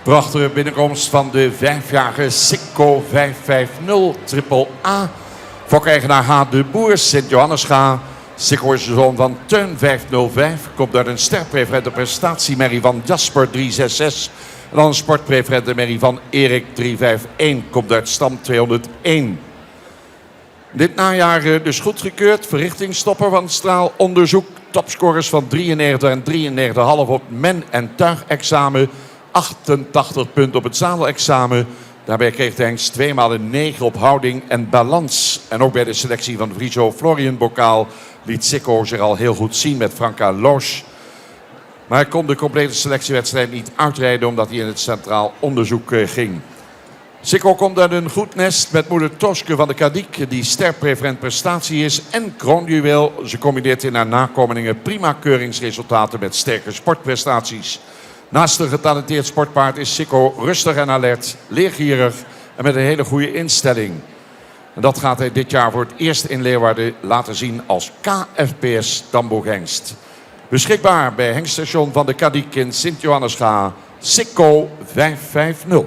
Prachtige binnenkomst van de 5-jarige Sikko 550 Triple A. Fokeigenaar H. de Boer, Sint-Johannesga. Sikko is de zoon van Teun 505. Komt uit een sterpreferente prestatiemerrie van Jasper 366. En dan een sportpreferente merrie van Erik 351. Komt uit stam 201. Dit najaar dus goedgekeurd. Verrichtingsstopper van het straalonderzoek. Topscorers van 93 en 93,5 op men- en tuigexamen. 88 punten op het zadelexamen. Daarbij kreeg de hengst 2 maal een 9 op houding en balans. En ook bij de selectie van de Friso Florian Bokaal liet Sikko zich al heel goed zien met Franka Loos. Maar hij kon de complete selectiewedstrijd niet uitrijden omdat hij in het centraal onderzoek ging. Sikko komt uit een goed nest met moeder Toske van de Kadiek, die sterpreferent prestatie is en kroonjuweel. Ze combineert in haar nakomelingen prima keuringsresultaten met sterke sportprestaties. Naast een getalenteerd sportpaard is Sikko rustig en alert, leergierig en met een hele goede instelling. En dat gaat hij dit jaar voor het eerst in Leeuwarden laten zien als KFPS Tamboeghengst. Beschikbaar bij hengststation van de Kadiek in Sint-Johannesga, Sikko 550.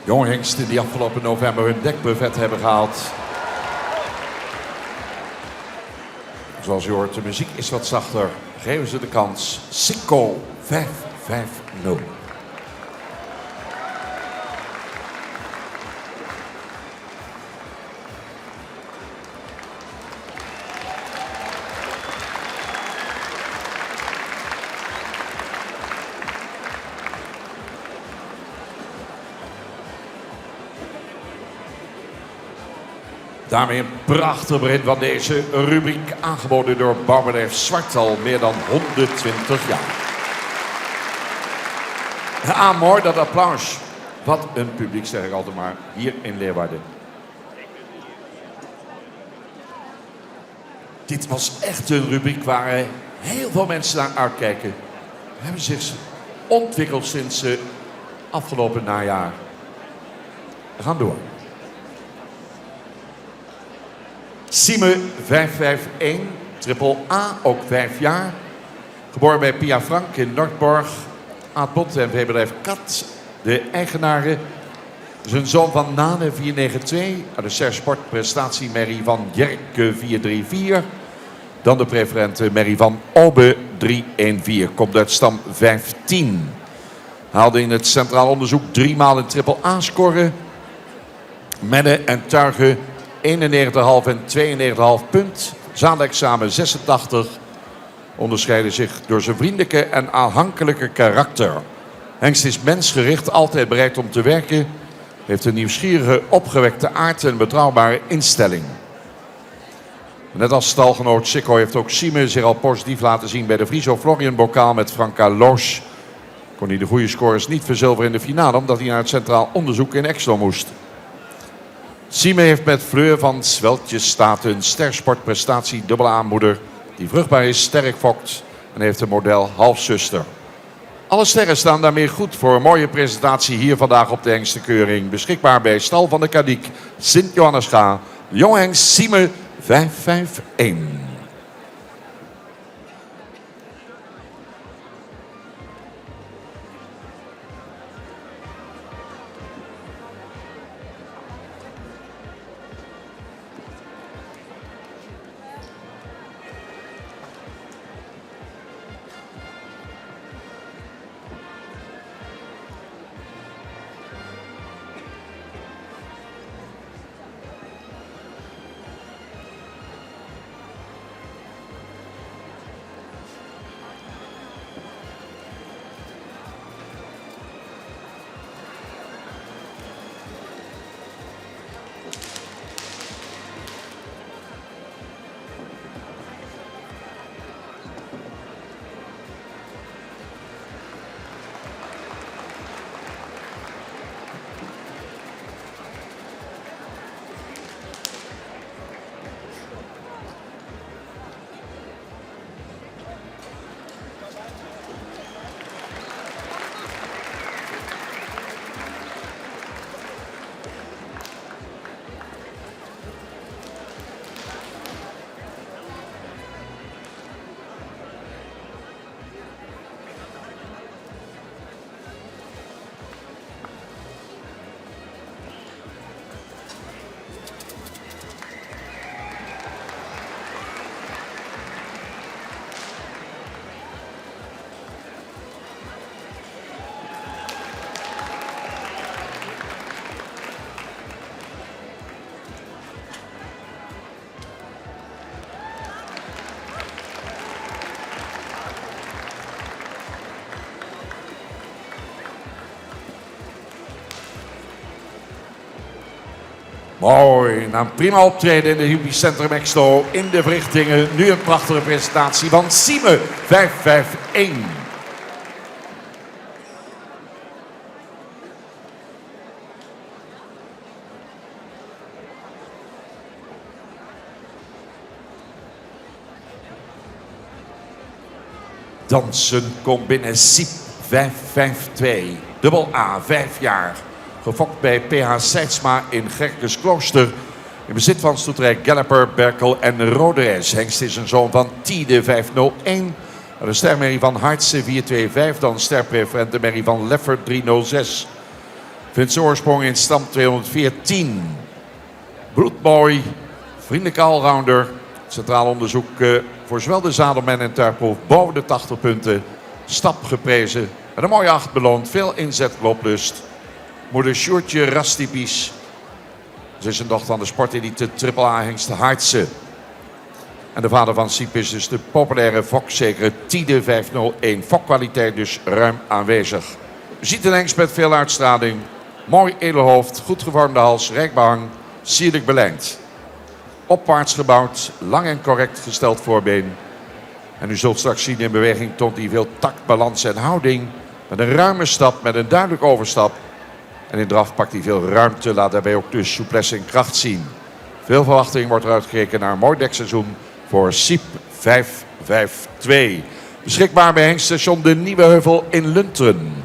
Jonge hengsten die afgelopen november hun dekbuffet hebben gehaald. Zoals u hoort, de muziek is wat zachter. Geven ze de kans. Sikko 550. Daarmee een prachtig begin van deze rubriek, aangeboden door bouwbedrijf Zwart al meer dan 120 jaar. Ja, mooi dat applaus. Wat een publiek, zeg ik altijd maar, hier in Leeuwarden. Dit was echt een rubriek waar heel veel mensen naar uitkijken. We hebben zich ontwikkeld sinds afgelopen najaar. We gaan door. Sime 551, Triple A, ook 5 jaar. Geboren bij Pia Frank in Noordborg. Aad Bot en veebedrijf Kat, de eigenaren. Zijn zoon van Nane 492, uit de Sersport prestatiemerrie van Jerke 434. Dan de preferente merrie van Obe 314, komt uit stam 15. Haalde in het centraal onderzoek 3 maal een Triple A scoren. Mennen en tuigen 91,5 en 92,5 punt. Zadelexamen 86. Onderscheiden zich door zijn vriendelijke en aanhankelijke karakter. Hengst is mensgericht, altijd bereid om te werken. Heeft een nieuwsgierige, opgewekte aard en een betrouwbare instelling. Net als stalgenoot Sikko heeft ook Syme zich al positief laten zien bij de Friso Florian bokaal met Franka Loos. Kon hij de goede scores niet verzilveren in de finale omdat hij naar het Centraal Onderzoek in Exlo moest. Syme heeft met Fleur van Sweltjesstaat een stersportprestatie dubbele aanmoeder die vruchtbaar is, sterk fokt en heeft een model halfzuster. Alle sterren staan daarmee goed voor een mooie presentatie hier vandaag op de Hengstenkeuring. Beschikbaar bij Stal van de Kadiek, Sint-Johannesga, Jong Hengst Syme 551. Mooi, na een prima optreden in het Hippiecentrum Exlo in de verrichtingen. Nu een prachtige presentatie van Syme 551. Dansen komt binnen Siep 552. Dubbel A, 5 jaar. Gefokt bij PH Seidsma in Gerkesklooster. In bezit van stoeterij Galloper, Berkel en Roderijs. Hengst is een zoon van Tiede 501. De stermerrie van Hartse 425. Dan sterpreferente merrie van Leffer 306. Vindt zijn oorsprong in stam 214. Bloedmooi, vriendelijke allrounder. Centraal onderzoek voor zowel de zadelman en tuigproef boven de 80 punten. Stap geprezen. Met een mooie 8 beloond. Veel inzet, looplust. Moeder Sjoertje Rastipies. Ze is een dochter van de sportelite AAA Hengst Hartse. En de vader van Siep is dus de populaire fokzekere Tiede 501. Fokkwaliteit dus ruim aanwezig. U ziet een hengst met veel uitstraling. Mooi edelhoofd, goed gevormde hals, rijk behang, sierlijk belijnd. Opwaarts gebouwd, lang en correct gesteld voorbeen. En u zult straks zien in beweging toont hij veel tact, balans en houding. Met een ruime stap, met een duidelijke overstap. En in draf pakt hij veel ruimte, laat daarbij ook de souplesse en kracht zien. Veel verwachting wordt eruit gekeken naar een mooi dekseizoen voor Siep 552. Beschikbaar bij Hengststation De Nieuwe Heuvel in Lunteren.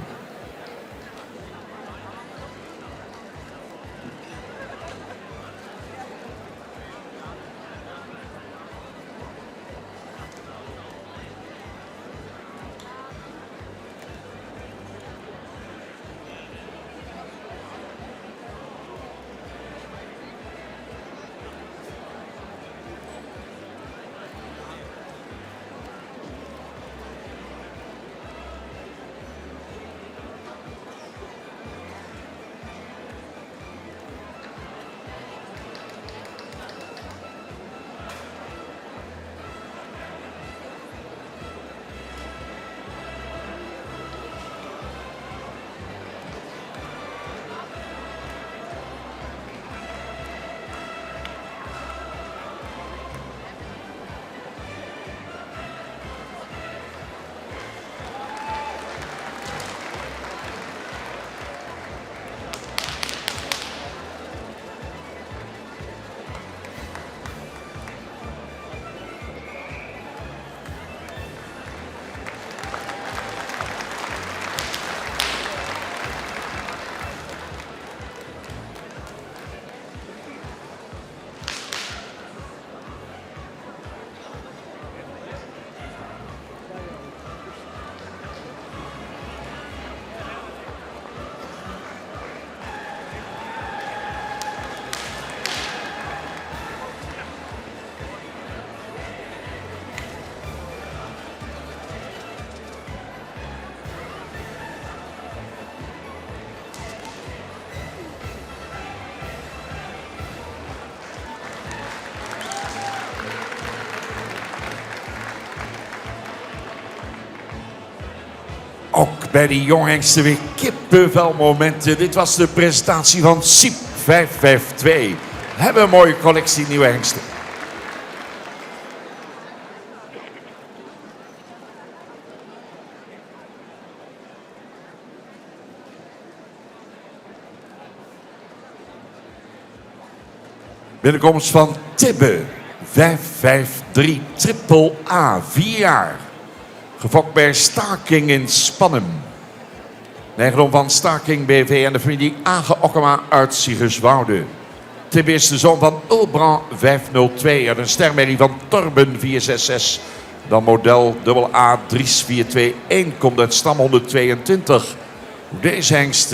ook bij die jonghengsten weer kippenvelmomenten. Dit was de presentatie van Siep 552. We hebben een mooie collectie nieuwe hengsten. Binnenkomst van Tibbe 553 Triple A, 4 jaar. Gefokt bij Staking in Spannem. De eigendom van Staking BV en de familie Age Okkema uit Siegerswoude. Tibbe is de zoon van Ulbrand 502 en een stermerrie van Torben 466. Dan model AA Dries 421 komt uit stam 122. Deze hengst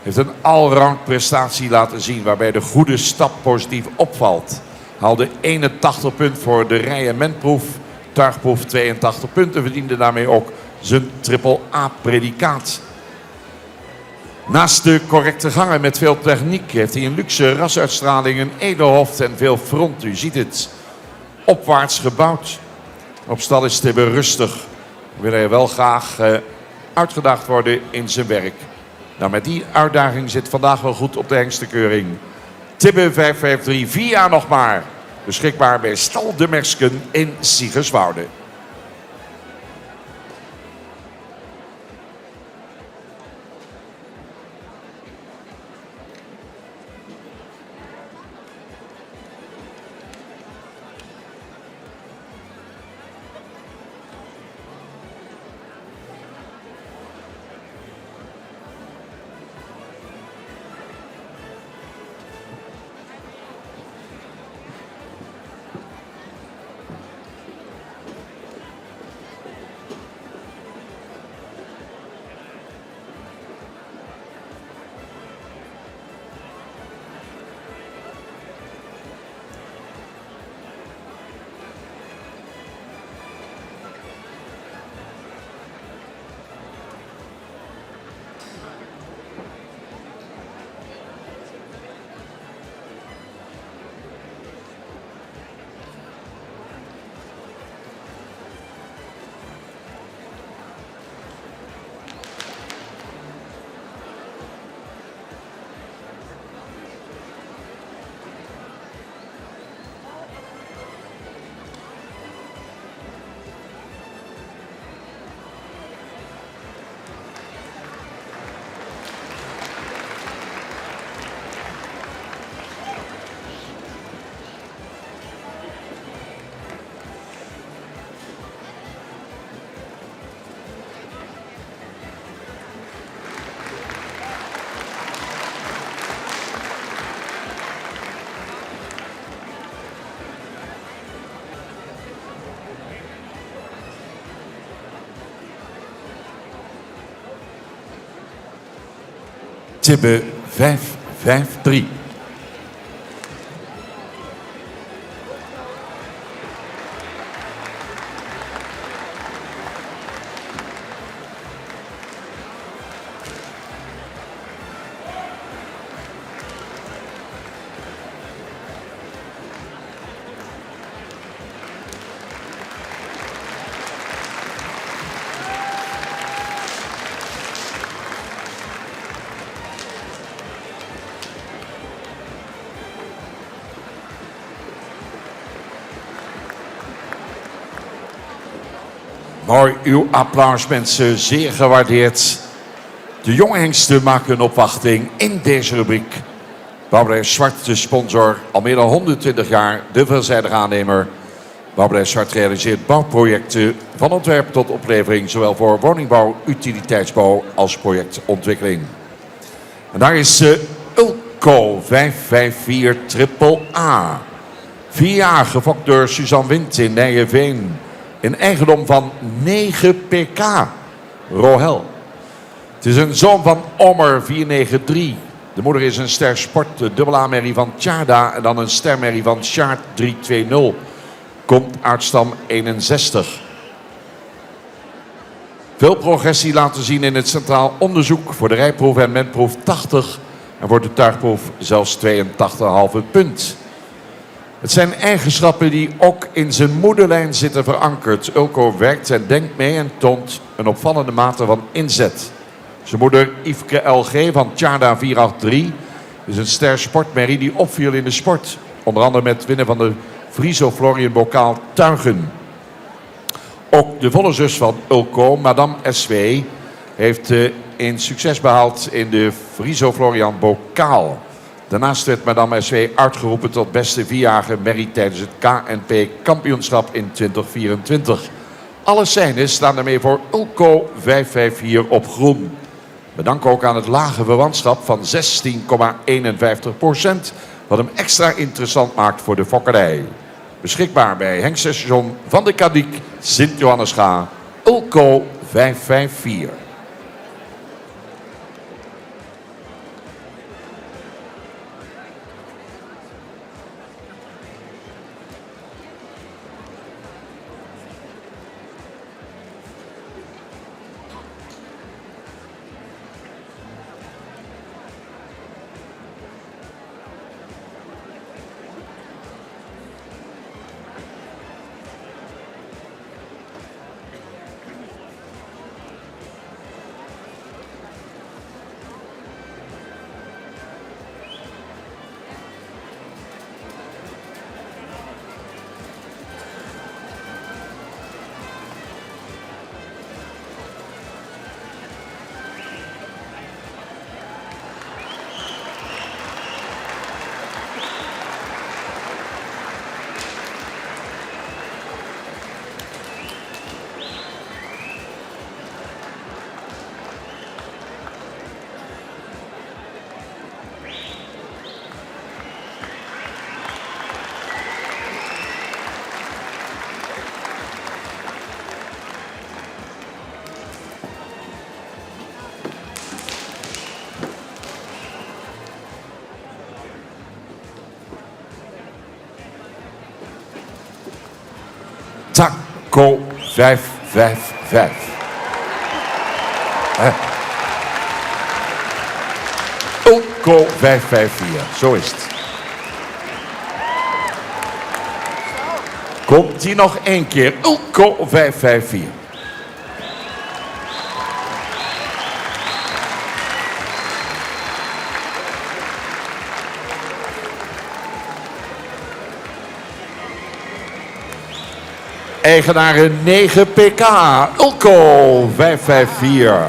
heeft een allround prestatie laten zien waarbij de goede stap positief opvalt. Haalde 81 punten voor de rij- en menproef. Tuigproef 82 punten, verdiende daarmee ook zijn triple A-predicaat. Naast de correcte gangen met veel techniek heeft hij een luxe rasuitstraling, een edelhoofd en veel front. U ziet het, opwaarts gebouwd. Op stal is Tibbe rustig. Wil hij wel graag uitgedaagd worden in zijn werk. Nou, met die uitdaging zit vandaag wel goed op de hengstenkeuring. Tibbe 553, 4 jaar nog maar. Beschikbaar bij Stal de Mersken in Siegerswoude. Tibbe 553. Mooi, uw applaus mensen, zeer gewaardeerd. De jonge hengsten maken een opwachting in deze rubriek. Bouwbedrijf Zwart, de sponsor, al meer dan 120 jaar de veelzijdige aannemer. Bouwbedrijf Zwart realiseert bouwprojecten van ontwerp tot oplevering, zowel voor woningbouw, utiliteitsbouw als projectontwikkeling. En daar is Ulco 554 Triple A. 4 jaar gefokt door Suzanne Wind in Nijenveen. In eigendom van 9 pk. Rohel. Het is een zoon van Omer 493. De moeder is een ster sport, de dubbele A-merrie van Tjarda en dan een stermerrie van Sjaard 320. Komt uit stam 61. Veel progressie laten zien in het centraal onderzoek. Voor de rijproef en menproef 80. En voor de tuigproef zelfs 82,5 punt. Het zijn eigenschappen die ook in zijn moederlijn zitten verankerd. Ulco werkt en denkt mee en toont een opvallende mate van inzet. Zijn moeder Yveske LG van Tjarda 483 is een ster sportmerrie die opviel in de sport. Onder andere met winnen van de Friso Florian Bokaal Tuigen. Ook de volle zus van Ulco, Madame SW, heeft een succes behaald in de Friso Florian Bokaal. Daarnaast werd Madame SW uitgeroepen tot beste vierjarige merrie tijdens het KNP kampioenschap in 2024. Alle seinen staan daarmee voor Ulco 554 op groen. Bedankt ook aan het lage verwantschap van 16,51%, wat hem extra interessant maakt voor de fokkerij. Beschikbaar bij Hengststation van de Kadiek, Sint-Johannesga, Ulco 554. Taco 555. Ulco 554, zo is het. Komt hij nog één keer. Ulco 554. Eigenaren 9 pk, Ulco 554.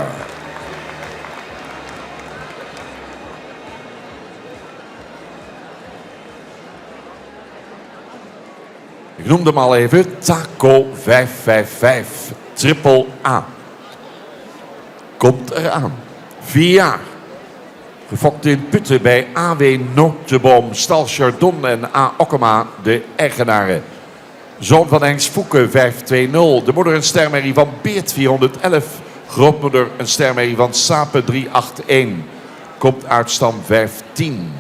Ik noemde hem al even, Taco 555, triple A. Komt eraan. 4 jaar. Gefokt in Putten bij AW Notenboom, Stal Chardon en A. Okkema, de eigenaren. Zoon van Hengs Fouke 520. De moeder een stermerrie van Beert 411. Grootmoeder een stermerrie van Sape 381. Komt uit stam 15.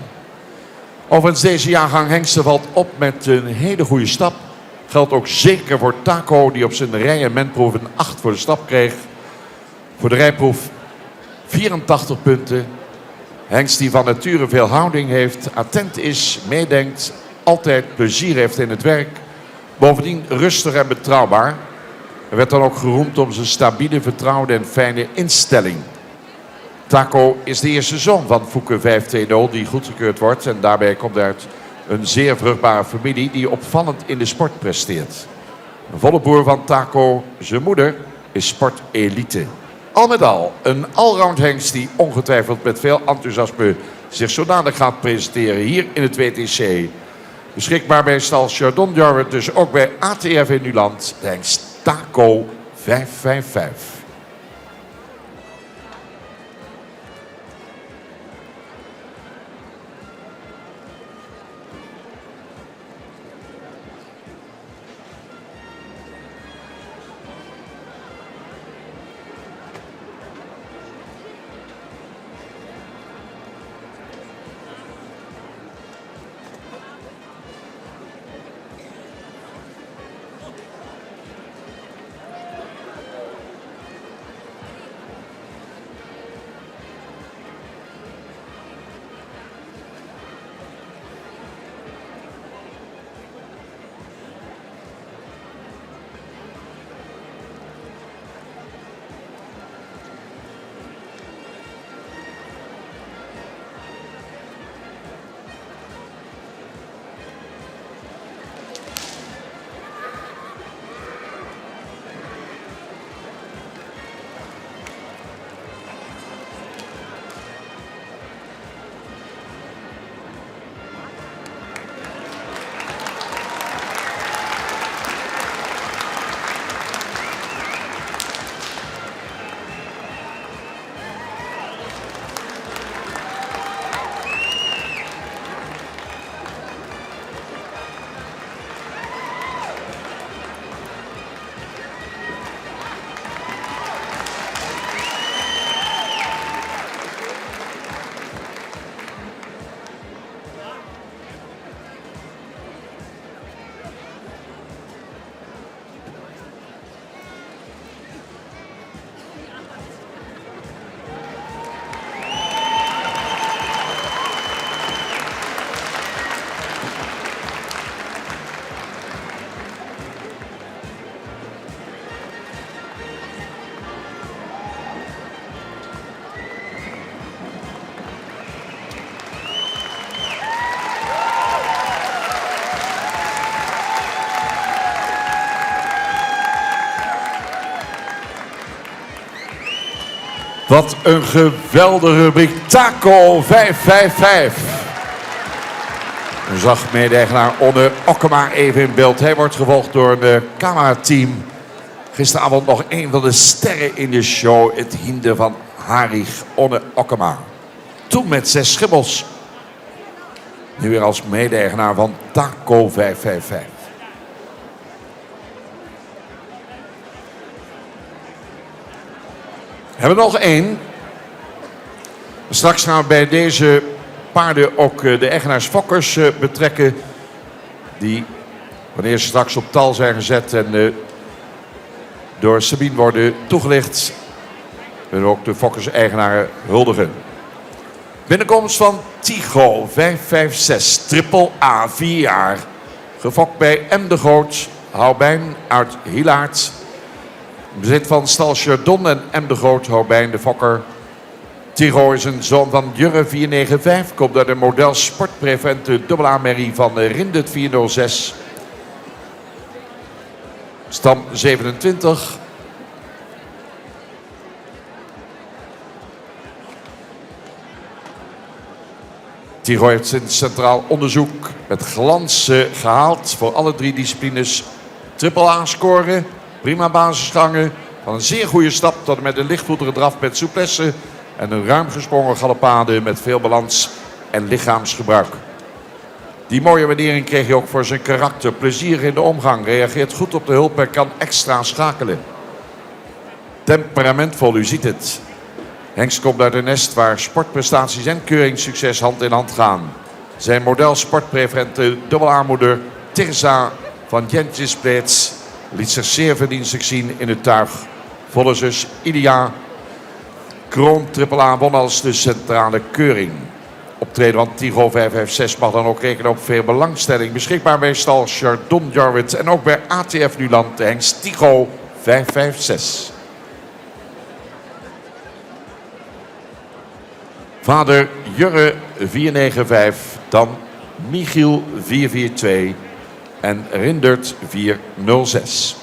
Overigens deze jaargang hengsten valt op met een hele goede stap. Geldt ook zeker voor Taco die op zijn rij- en menproef een 8 voor de stap kreeg. Voor de rijproef 84 punten. Hengst die van nature veel houding heeft, attent is, meedenkt, altijd plezier heeft in het werk. Bovendien rustig en betrouwbaar. Hij werd dan ook geroemd om zijn stabiele, vertrouwde en fijne instelling. Taco is de eerste zoon van Fouke 520 die goedgekeurd wordt. En daarbij komt uit een zeer vruchtbare familie die opvallend in de sport presteert. Een volle boer van Taco, zijn moeder, is sportelite. Al met al een allround hengst die ongetwijfeld met veel enthousiasme zich zodanig gaat presenteren hier in het WTC. Beschikbaar bij stal Chardon Jarret, dus ook bij ATF in Nuland. De hengst Taco 555. Wat een geweldige rubriek. Taco 555. U zag mede-eigenaar Onne Okkema even in beeld. Hij wordt gevolgd door een camerateam. Gisteravond nog een van de sterren in de show. Het hinde van Harry Onne Okkema. Toen met 6 schimmels. Nu weer als mede-eigenaar van Taco 555. We hebben nog één. Straks gaan we bij deze paarden ook de eigenaars fokkers betrekken. Die, wanneer ze straks op tal zijn gezet en door Sabine worden toegelicht, willen we ook de fokkers-eigenaren huldigen. Binnenkomst van Tigo 556, triple A, 4 jaar. Gefokt bij M. de Groot, Houbijn uit Hilaard. Bezit van stal Chardon en M. de Groot, Houbijn de fokker. Tigo is een zoon van Jurre 495. Komt uit de model Sportprevent, de dubbele A-merrie van Rindert 406. Stam 27. Tigo heeft sinds centraal onderzoek met glans gehaald voor alle 3 disciplines. Triple A scoren, prima basisgangen, van een zeer goede stap tot en met een lichtvoetige draf met souplesse en een ruim gesprongen galopade met veel balans en lichaamsgebruik. Die mooie waardering kreeg hij ook voor zijn karakter, plezier in de omgang, reageert goed op de hulp en kan extra schakelen. Temperamentvol, u ziet het. Hengst komt uit een nest waar sportprestaties en keuringssucces hand in hand gaan. Zijn model sportprevente dubbelaarmoeder Tirza van Jentjesplaats liet zich zeer verdienstelijk zien in het tuig. Volle zus Ilia Kroon triple A won als de centrale keuring. Optreden van Tigo 556 mag dan ook rekenen op veel belangstelling. Beschikbaar bij stal Chardon Jarwit en ook bij ATF Nuland de hengst Tigo 556. Vader Jurre 495, dan Michiel 442 en Rindert 406.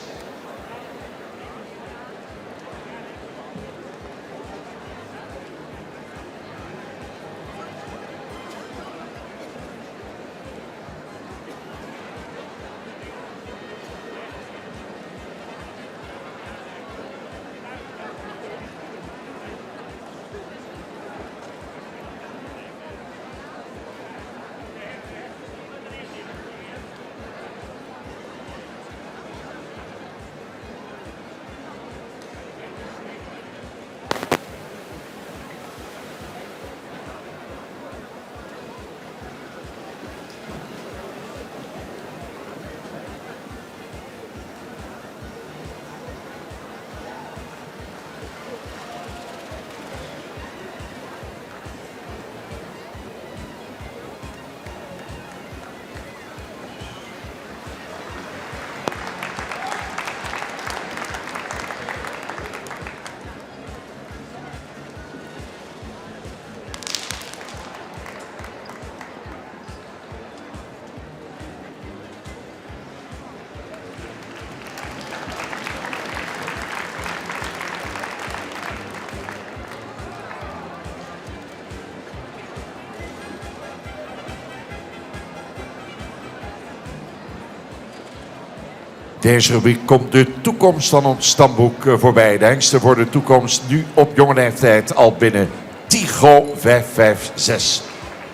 Deze rubriek komt de toekomst van ons stamboek voorbij. De hengsten voor de toekomst nu op jonge leeftijd al binnen. Tigo 556.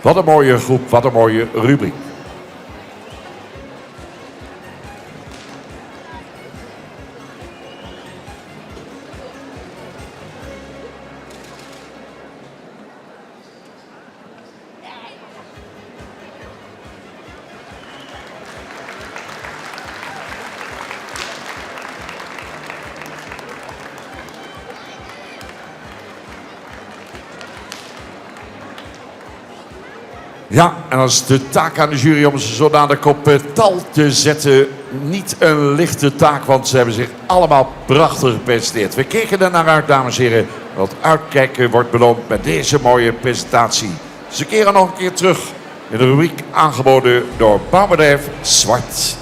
Wat een mooie groep, wat een mooie rubriek. Ja, en dan is de taak aan de jury om ze zodanig op tal te zetten. Niet een lichte taak, want ze hebben zich allemaal prachtig gepresenteerd. We keken er naar uit, dames en heren. Want uitkijken wordt beloond met deze mooie presentatie. Ze keren nog een keer terug in de rubriek aangeboden door bouwbedrijf Zwart.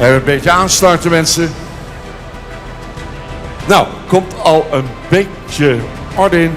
Even een beetje aanstarten, mensen. Nou, komt al een beetje orde in.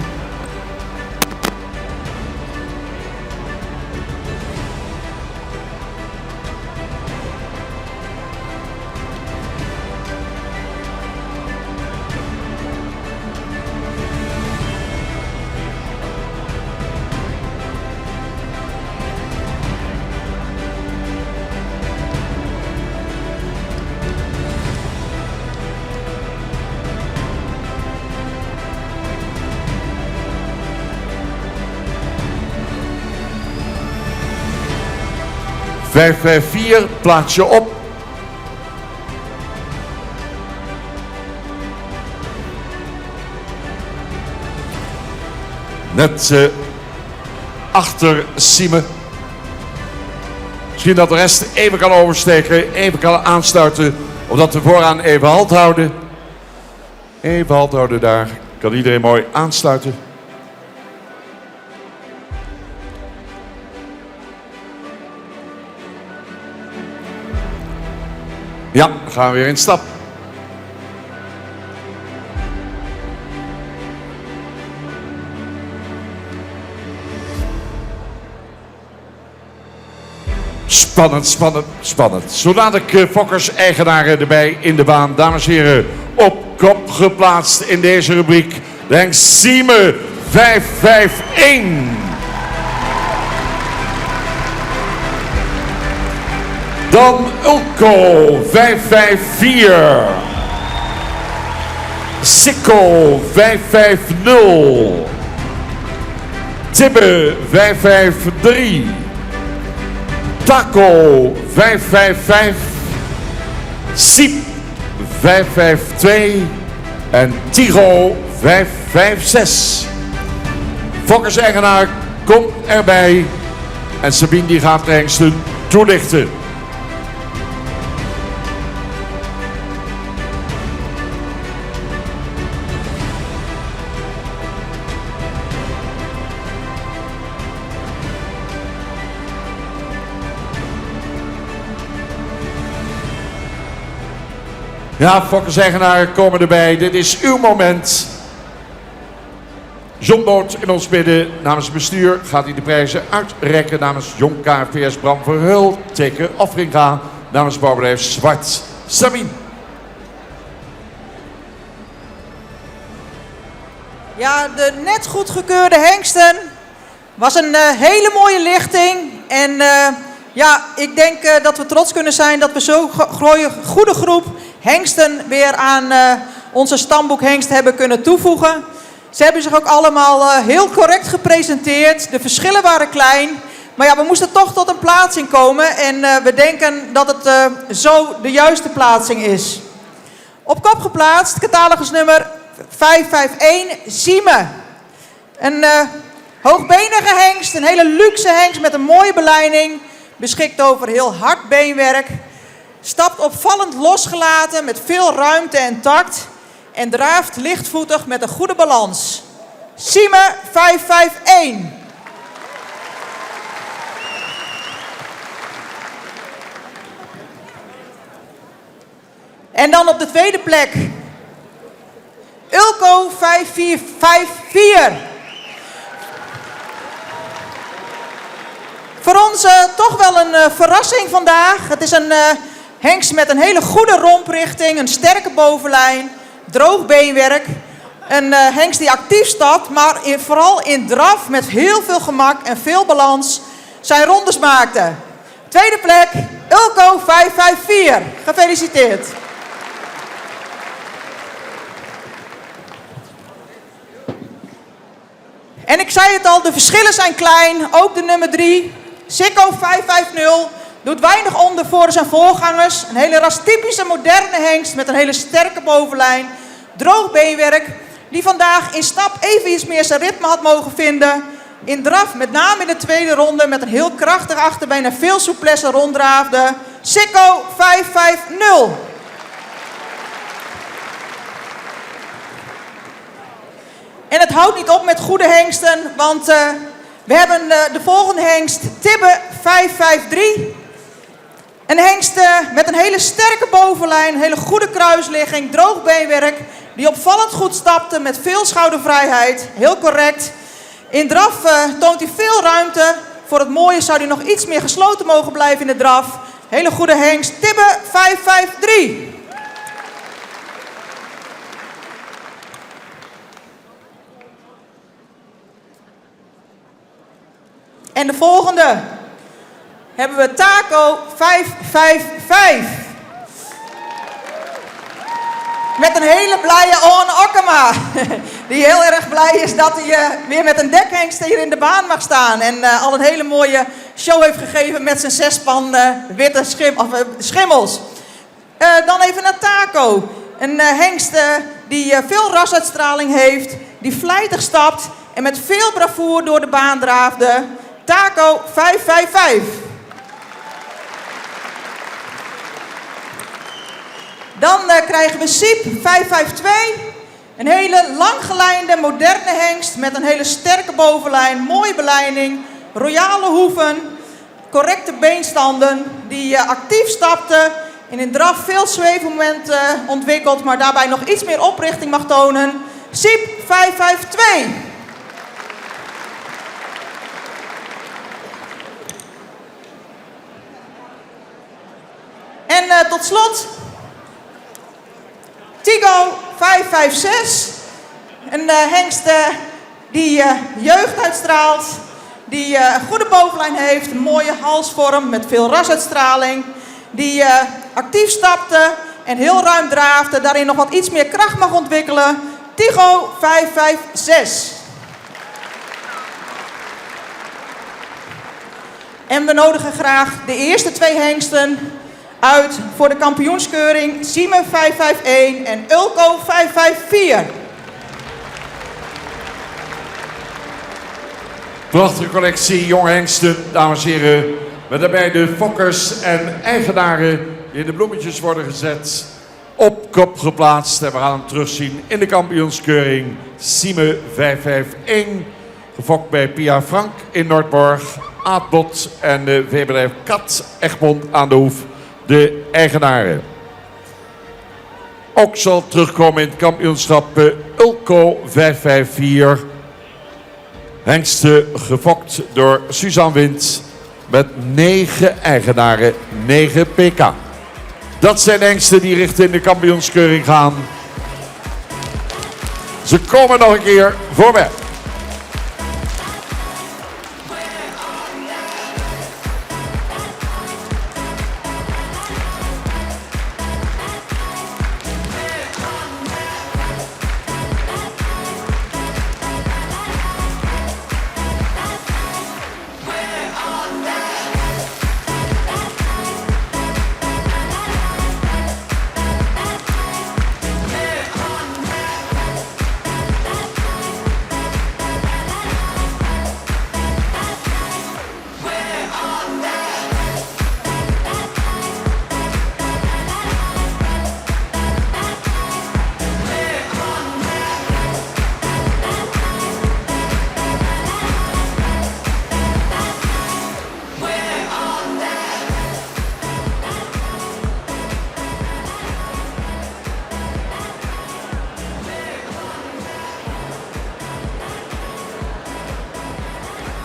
Vijf, 4, plaats je op. Net achter Sime. Misschien dat de rest even kan oversteken, even kan aanstarten. Omdat we vooraan even halt houden. Even halt houden daar. Kan iedereen mooi aansluiten. Ja, dan gaan we weer in stap. Spannend, spannend, spannend. Zo laat ik Fokkers-eigenaren erbij in de baan. Dames en heren, op kop geplaatst in deze rubriek. De Hengst Sime 551. Dan Ulco 554. Sikko 550. Tibbe 553. Taco 555. Siep 552. En Tigo 556. Fokkers-eigenaar, kom erbij. En Sabine die gaat de hengsten toelichten. Ja, Fokkers-eigenaar komen erbij. Dit is uw moment. John Boot in ons midden. Namens het bestuur gaat hij de prijzen uitreiken. Namens Jong KVS Bram Verheul. Teken Offringa. Namens bouwbedrijf Zwart. Sabine. Ja, de net goedgekeurde hengsten was een hele mooie lichting. En ja, ik denk dat we trots kunnen zijn dat we zo'n goede groep hengsten weer aan onze stamboek hengst hebben kunnen toevoegen. Ze hebben zich ook allemaal heel correct gepresenteerd. De verschillen waren klein. Maar ja, we moesten toch tot een plaatsing komen. En we denken dat het zo de juiste plaatsing is. Op kop geplaatst, catalogusnummer 551, Sime. Een hoogbenige hengst, een hele luxe hengst met een mooie beleiding. Beschikt over heel hard beenwerk. Stapt opvallend losgelaten met veel ruimte en tact. En draaft lichtvoetig met een goede balans. Sime 551. En dan op de tweede plek. Ulco 5454. Voor ons toch wel een verrassing vandaag. Het is een hengst met een hele goede romprichting, een sterke bovenlijn, droog beenwerk. Een hengst die actief stapt, maar vooral in draf met heel veel gemak en veel balans zijn rondes maakte. Tweede plek, Ulco 554. Gefeliciteerd. En ik zei het al, de verschillen zijn klein. Ook de nummer 3, Sikko 550, doet weinig onder voor zijn voorgangers. Een hele rastypische moderne hengst met een hele sterke bovenlijn. Droog beenwerk, die vandaag in stap even iets meer zijn ritme had mogen vinden. In draf, met name in de tweede ronde, met een heel krachtig achterbeen en veel souplesse ronddraafde. Sikko 550. En het houdt niet op met goede hengsten, want we hebben de volgende hengst, Tibbe 553. Een hengst met een hele sterke bovenlijn, een hele goede kruisligging, droog beenwerk. Die opvallend goed stapte met veel schoudervrijheid. Heel correct. In draf toont hij veel ruimte. Voor het mooie zou hij nog iets meer gesloten mogen blijven in de draf. Hele goede hengst. Tibbe 553. En de volgende hebben we Taco 555. Met een hele blije Owen Okkema. Die heel erg blij is dat hij weer met een dekhengst hier in de baan mag staan. En al een hele mooie show heeft gegeven met zijn 6 span witte schimmels. Dan even naar Taco. Een hengst die veel rasuitstraling heeft. Die vlijtig stapt en met veel bravoure door de baan draafde. Taco 555. Dan krijgen we Siep 552. Een hele langgelijnde moderne hengst met een hele sterke bovenlijn, mooie beleiding, royale hoeven, correcte beenstanden, die actief stapte en in draf veel zweefmomenten ontwikkelt, maar daarbij nog iets meer oprichting mag tonen. Siep 552. En tot slot Tigo 556. Een hengst die jeugd uitstraalt. Die een goede bovenlijn heeft. Een mooie halsvorm met veel rasuitstraling. Die actief stapte en heel ruim draafde. Daarin nog wat iets meer kracht mag ontwikkelen. Tigo 556. En we nodigen graag de eerste 2 hengsten uit voor de kampioenskeuring. Sime 551 en Ulco 554. Prachtige collectie jonge hengsten, dames en heren. Met daarbij de fokkers en eigenaren die in de bloemetjes worden gezet. Op kop geplaatst en we gaan hem terugzien in de kampioenskeuring. Sime 551. Gefokt bij Pia Frank in Noordborg. Aardbot en de veebedrijf Kat Egmond aan de Hoef. De eigenaren. Ook zal terugkomen in het kampioenschap Ulco 554. Hengsten gefokt door Suzanne Wind. Met 9 eigenaren, 9 pk. Dat zijn hengsten die richting de kampioenskeuring gaan. Ze komen nog een keer voorbij.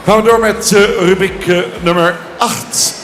Gaan we door met rubriek nummer 8.